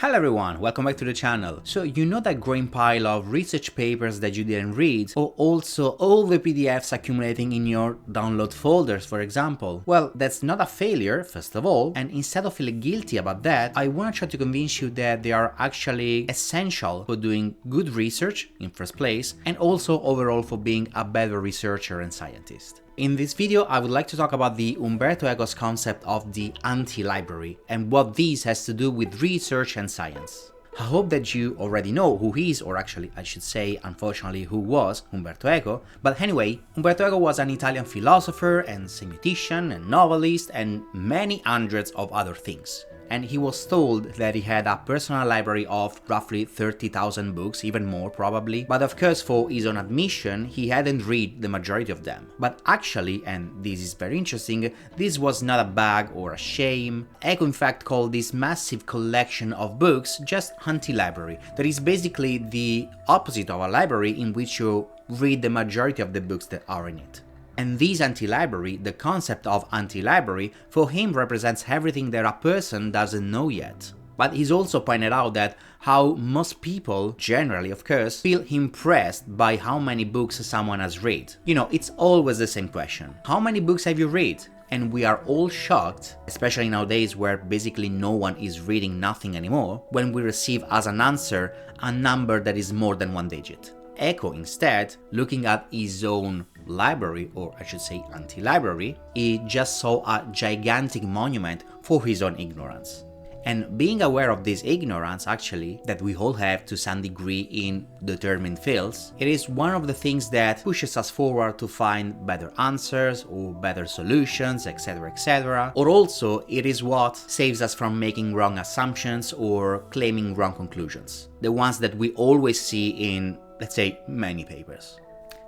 Hello everyone, welcome back to the channel. So you know that growing pile of research papers that you didn't read, or also all the PDFs accumulating in your download folders, for example? Well, that's not a failure, first of all, and instead of feeling guilty about that, I want to try to convince you that they are actually essential for doing good research in first place, and also overall for being a better researcher and scientist. In this video, I would like to talk about the Umberto Eco's concept of the anti-library and what this has to do with research and science. I hope that you already know who he is, or actually I should say, unfortunately, who was Umberto Eco. But anyway, Umberto Eco was an Italian philosopher and semiotician and novelist and many hundreds of other things. And he was told that he had a personal library of roughly 30,000 books, even more probably, but of course for his own admission, he hadn't read the majority of them. But actually, and this is very interesting, this was not a bug or a shame. Eco in fact called this massive collection of books just anti-library, that is basically the opposite of a library in which you read the majority of the books that are in it. And this anti-library, the concept of anti-library, for him represents everything that a person doesn't know yet. But he's also pointed out that how most people, generally of course, feel impressed by how many books someone has read. You know, it's always the same question. How many books have you read? And we are all shocked, especially nowadays where basically no one is reading nothing anymore, when we receive as an answer a number that is more than one digit. Eco instead, looking at his own library, or I should say anti-library, he just saw a gigantic monument for his own ignorance. And being aware of this ignorance, actually, that we all have to some degree in determined fields, it is one of the things that pushes us forward to find better answers or better solutions, etc, etc. Or also, it is what saves us from making wrong assumptions or claiming wrong conclusions. The ones that we always see in, let's say, many papers.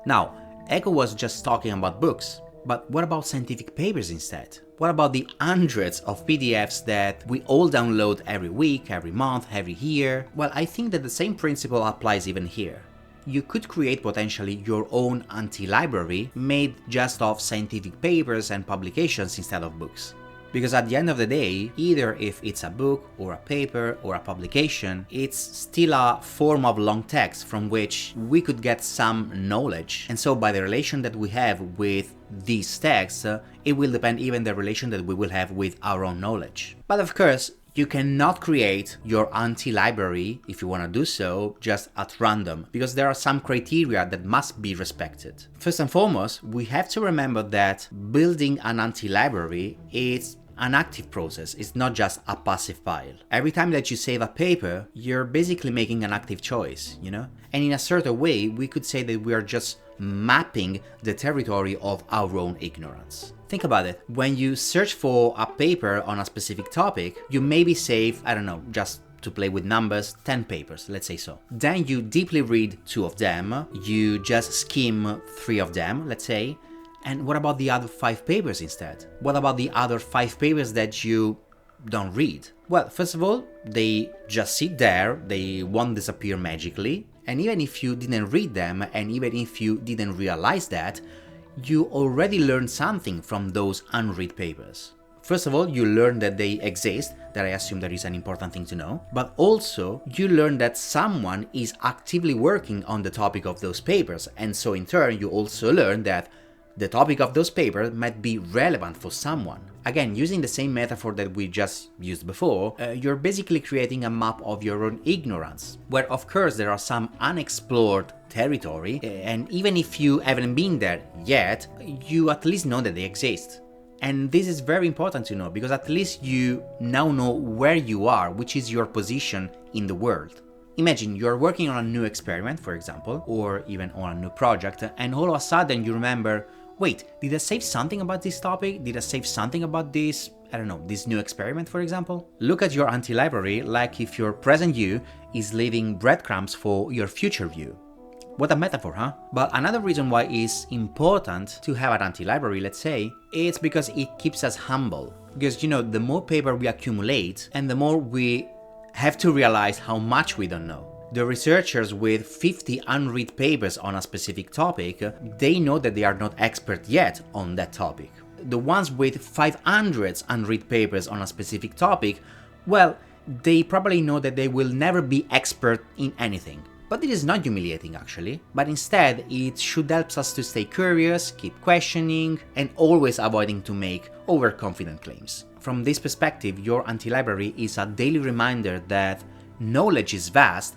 Now, Eco was just talking about books, but what about scientific papers instead? What about the hundreds of PDFs that we all download every week, every month, every year? Well, I think that the same principle applies even here. You could create potentially your own anti-library made just of scientific papers and publications instead of books. Because at the end of the day, either if it's a book or a paper or a publication, it's still a form of long text from which we could get some knowledge. And so by the relation that we have with these texts, it will depend even the relation that we will have with our own knowledge. But of course, you cannot create your anti-library, if you want to do so, just at random, because there are some criteria that must be respected. First and foremost, we have to remember that building an anti-library is an active process, it's not just a passive file. Every time that you save a paper, you're basically making an active choice, you know? And in a certain way, we could say that we are just mapping the territory of our own ignorance. Think about it. When you search for a paper on a specific topic, you maybe save, I don't know, just to play with numbers, 10 papers, let's say so. Then you deeply read 2 of them, you just skim 3 of them, let's say. And what about the other 5 papers instead? What about the other 5 papers that you don't read? Well, first of all, they just sit there, they won't disappear magically. And even if you didn't read them, and even if you didn't realize that, you already learned something from those unread papers. First of all, you learn that they exist, that I assume that is an important thing to know, but also you learn that someone is actively working on the topic of those papers, and so in turn you also learn that the topic of those papers might be relevant for someone. Again, using the same metaphor that we just used before, you're basically creating a map of your own ignorance, where of course there are some unexplored territory, and even if you haven't been there yet, you at least know that they exist. And this is very important to know, because at least you now know where you are, which is your position in the world. Imagine you're working on a new experiment, for example, or even on a new project, and all of a sudden you remember, wait, did I save something about this topic? Did I save something about this, I don't know, this new experiment, for example? Look at your anti-library like if your present you is leaving breadcrumbs for your future you. What a metaphor, huh? But another reason why it's important to have an anti-library, let's say, it's because it keeps us humble. Because, you know, the more paper we accumulate, and the more we have to realize how much we don't know. The researchers with 50 unread papers on a specific topic, they know that they are not expert yet on that topic. The ones with 500 unread papers on a specific topic, well, they probably know that they will never be expert in anything. But it is not humiliating actually, but instead it should help us to stay curious, keep questioning, and always avoiding to make overconfident claims. From this perspective, your anti-library is a daily reminder that knowledge is vast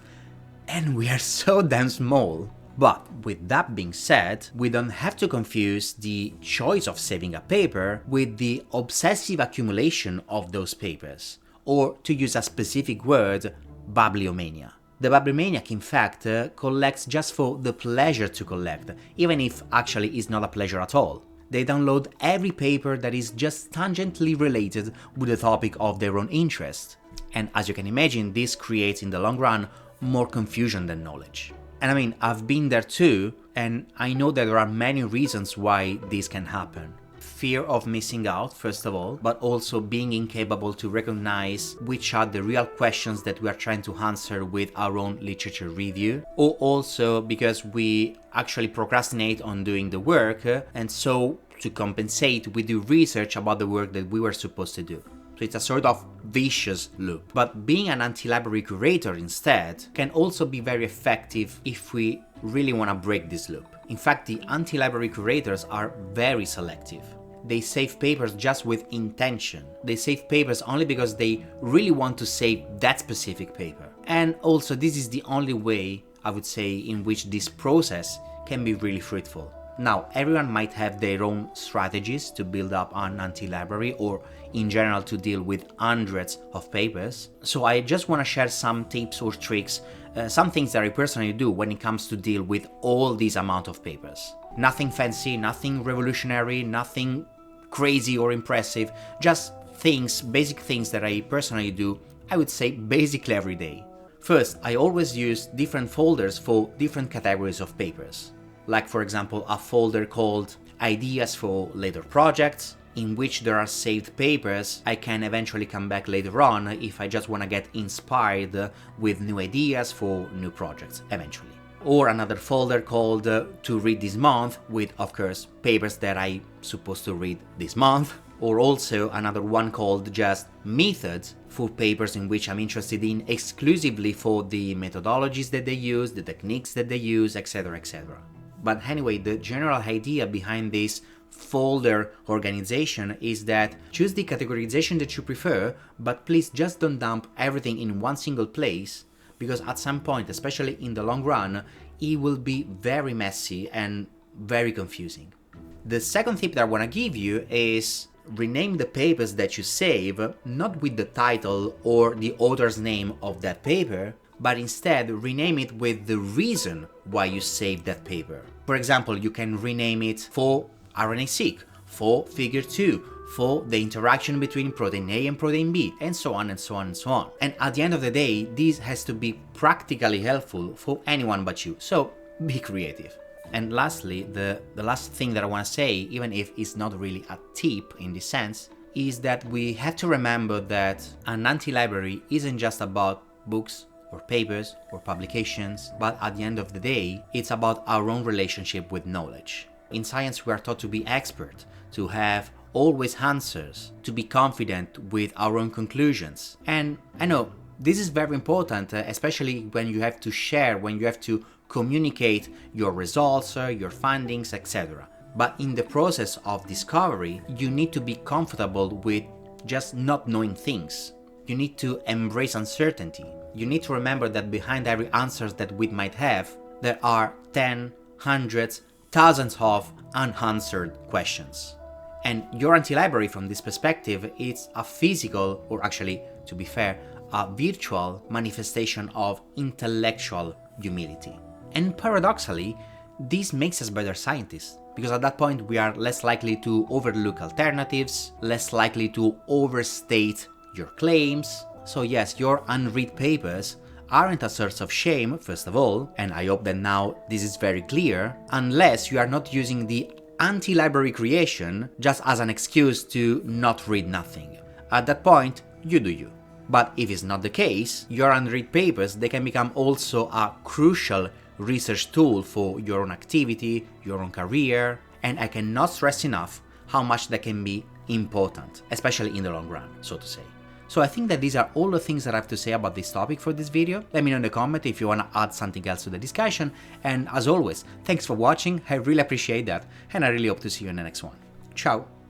and we are so damn small. But with that being said, we don't have to confuse the choice of saving a paper with the obsessive accumulation of those papers, or to use a specific word, bibliomania. The bibliomaniac in fact collects just for the pleasure to collect, even if actually it's not a pleasure at all. They download every paper that is just tangentially related with the topic of their own interest. And as you can imagine, this creates in the long run more confusion than knowledge. And I mean, I've been there too, and I know that there are many reasons why this can happen. Fear of missing out, first of all, but also being incapable to recognize which are the real questions that we are trying to answer with our own literature review, or also because we actually procrastinate on doing the work, and so to compensate we do research about the work that we were supposed to do. So it's a sort of vicious loop. But being an anti-library curator instead can also be very effective if we really want to break this loop. In fact, the anti-library curators are very selective. They save papers just with intention. They save papers only because they really want to save that specific paper. And also this is the only way, I would say, in which this process can be really fruitful. Now, everyone might have their own strategies to build up an anti-library or in general to deal with hundreds of papers. So I just want to share some tips or tricks, some things that I personally do when it comes to deal with all these amount of papers. Nothing fancy, nothing revolutionary, nothing crazy or impressive, just things, basic things that I personally do, I would say basically every day. First, I always use different folders for different categories of papers. Like for example, a folder called Ideas for Later Projects, in which there are saved papers I can eventually come back later on if I just want to get inspired with new ideas for new projects eventually. Or another folder called To Read This Month, with of course papers that I'm supposed to read this month. Or also another one called just Methods, for papers in which I'm interested in exclusively for the methodologies that they use, the techniques that they use, etc, etc. But anyway, the general idea behind this folder organization is that choose the categorization that you prefer, but please just don't dump everything in one single place, because at some point, especially in the long run, it will be very messy and very confusing. The second tip that I want to give you is rename the papers that you save, not with the title or the author's name of that paper, but instead rename it with the reason why you saved that paper. For example, you can rename it for RNA-seq, for Figure 2, for the interaction between protein A and protein B, and so on and so on and so on. And at the end of the day, this has to be practically helpful for anyone but you, so be creative. And lastly, the last thing that I want to say, even if it's not really a tip in this sense, is that we have to remember that an anti-library isn't just about books or papers or publications, but at the end of the day, it's about our own relationship with knowledge. In science, we are taught to be expert, to have always answers, to be confident with our own conclusions. And I know this is very important, especially when you have to share, when you have to communicate your results, your findings, etc. But in the process of discovery, you need to be comfortable with just not knowing things. You need to embrace uncertainty. You need to remember that behind every answer that we might have, there are 10, hundreds, thousands of unanswered questions. And your anti-library from this perspective is a physical, or actually, to be fair, a virtual manifestation of intellectual humility. And paradoxically, this makes us better scientists, because at that point we are less likely to overlook alternatives, less likely to overstate your claims. So yes, your unread papers aren't a source of shame, first of all, and I hope that now this is very clear, unless you are not using the anti-library creation just as an excuse to not read nothing. At that point, you do you. But if it's not the case, your unread papers, they can become also a crucial research tool for your own activity, your own career, and I cannot stress enough how much that can be important, especially in the long run, so to say. So I think that these are all the things that I have to say about this topic for this video. Let me know in the comment if you want to add something else to the discussion, and as always, thanks for watching, I really appreciate that, and I really hope to see you in the next one. Ciao!